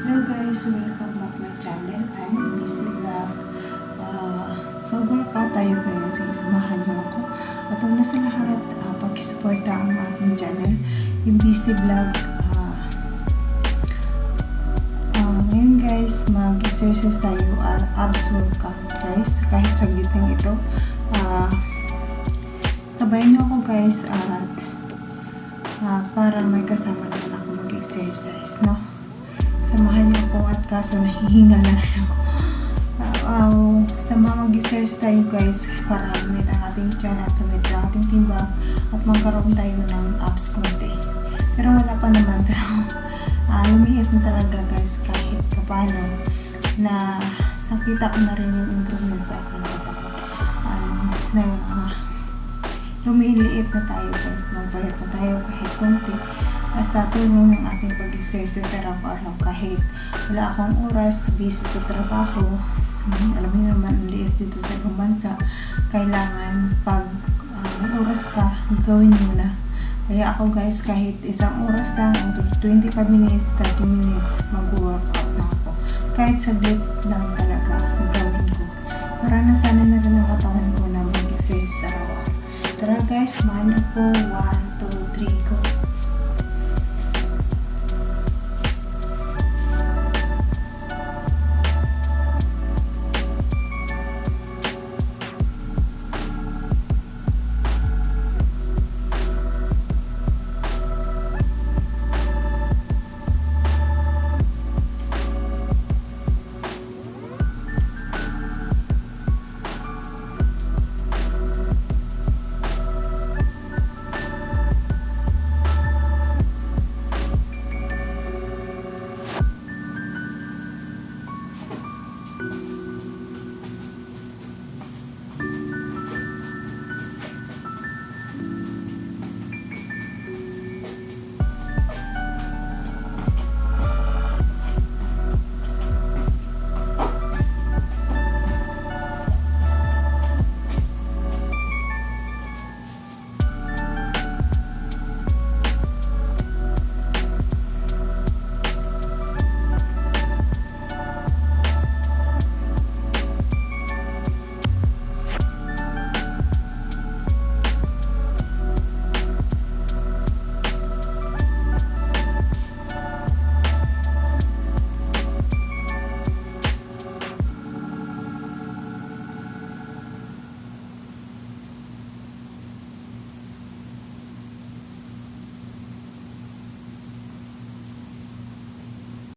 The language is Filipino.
Hello guys, welcome back my channel. I'm Busy Vlog. Mag-workout tayo ngayon. Sige, samahan niyo ako. At una sa lahat, pag-suporta ang aking channel, yung Busy Vlog. Ngayon guys, mag-exercise tayo, abs workout guys. Kahit saglit lang ito. Sabayan niyo ako guys at para may kasama naman ako mag-exercise, no? Samahan niyo ako at kaso nahihingal na rin ako. Sama mag-exercise tayo guys para lumit ang ating tiyan at lumit ang ating timbang at magkaroon tayo ng abs konti. Pero wala pa naman, pero lumiit na talaga guys kahit paano na nakita ko na rin yung improvement sa aking katawan. Lumiliit na tayo guys, magbayat na tayo kahit konti. Sa tulong ng ating pag-exercise araw-araw kahit wala akong oras, busy sa trabaho. Alam niyo naman ang liis dito sa ibang bansa, kailangan pag may oras ka, gawin mo na. Kaya ako guys, kahit isang oras lang, 25 minutes, 30 minutes, mag-workout na ako. Kahit saglit lang talaga, gawin ko. Para nasanay na rin ang katawan ko na mag-exercise araw-araw. Tara guys, samahan niyo po. 1, 2, 3, go!